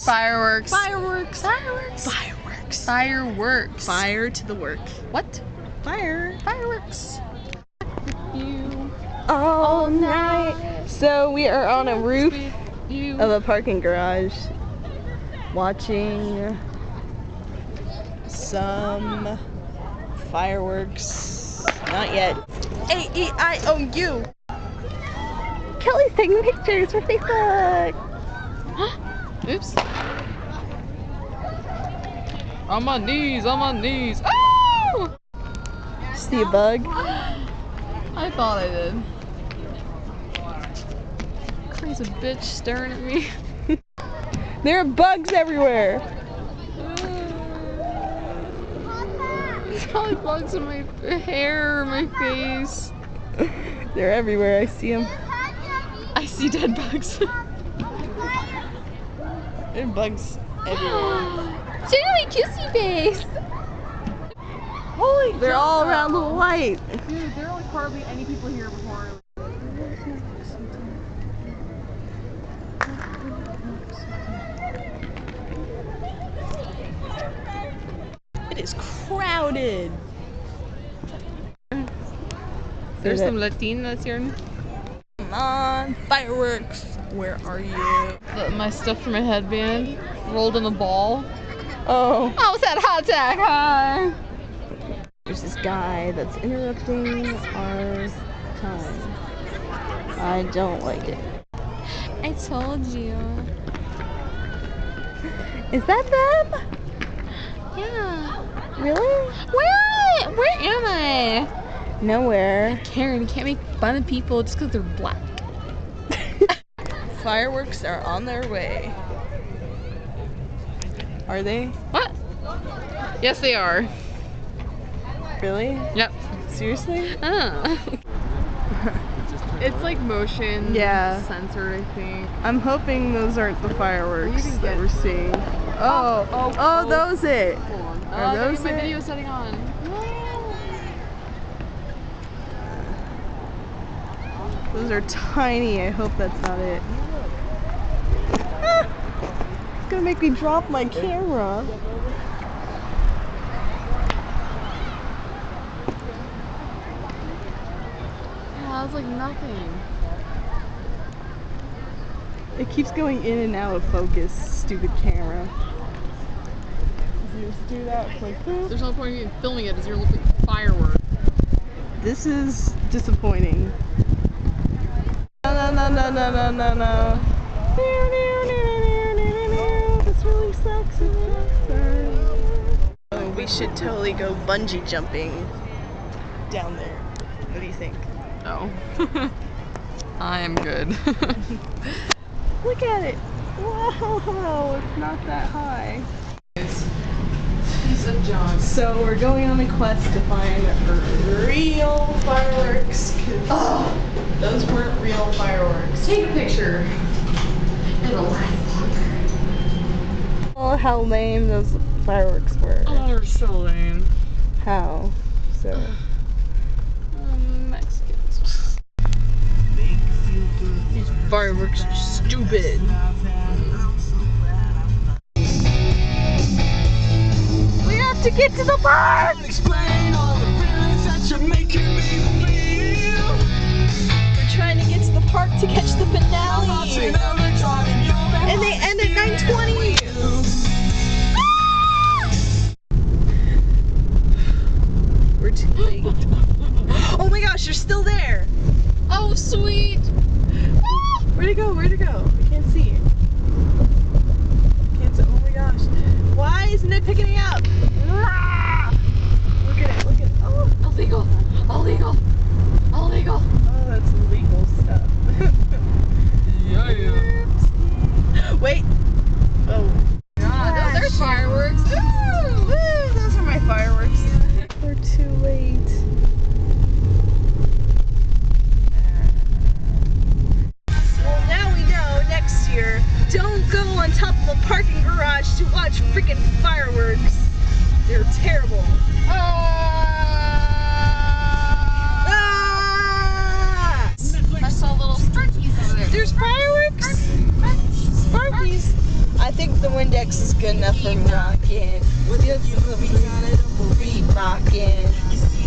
Fireworks. Fireworks. Fireworks. Fireworks. Fireworks. Fire to the work. What? Fire. Fireworks. You All night. So we are on a roof you. of a parking garage watching some fireworks. Not yet. A-E-I-O-U. Kelly's taking pictures for Facebook. Oops. On my knees, on my knees. Oh! See a bug? I thought I did. Crazy bitch staring at me. There are bugs everywhere. There's probably bugs in my hair or my face. They're everywhere. I see them. I see dead bugs. There are bugs everywhere. Really kissy face. Holy, they're all around the light. Dude, there are like hardly any people here before. It is crowded. There's some Latinas here. Come on, fireworks. Where are you? My stuff for my headband rolled in a ball. Oh. I was at hot tag. Hi. There's this guy that's interrupting our time. I don't like it. I told you. Is that them? Yeah. Really? Where am I? Nowhere. Karen, you can't make fun of people just because they're black. Fireworks are on their way. Are they? What? Yes, they are. Really? Yep. Seriously? It's like motion censored, I think. I'm hoping those aren't the fireworks You can that get- we're seeing. Oh, those it. Hold on. Are those my it? video setting on. Those are tiny. I hope that's not it. It's gonna make me drop my camera. Yeah, that was like nothing. It keeps going in and out of focus, stupid camera. You just do that, it's like, There's no point in even filming it, as you're looking at fireworks. this is disappointing. No. This really sucks. Oh, we should totally go bungee jumping down there. What do you think? No. I am good. Look at it. Whoa, it's not that high. Piece of junk. So we're going on a quest to find real fireworks. Oh, those weren't real fireworks. Take a picture. It'll last longer. Oh, how lame those fireworks were. Oh, they're so lame. How? So. Mexicans. These fireworks are stupid. We have to get to the park! Explain all the feelings that you're making me feel. We're trying to get to the park to catch the finale. And they end at 9:20. We're too late. Oh my gosh, you're still there. Oh, sweet. Where'd it go? Where'd it go? I can't see it. Can't see. Oh my gosh. Why isn't it picking me up? Look at it. Look at it. Oh. Illegal. Illegal. Illegal. Oh, that's illegal stuff. Yeah. Wait. Oh. God, those are fireworks. Woo! Woo, those are my fireworks. We're too late. Well, now we know next year, don't go on top of a parking garage to watch freaking fireworks. They're terrible. Ah! I saw little sparkies over there. There's fireworks? Sparkies. I think the Windex is good enough for rocking. We'll be rocking.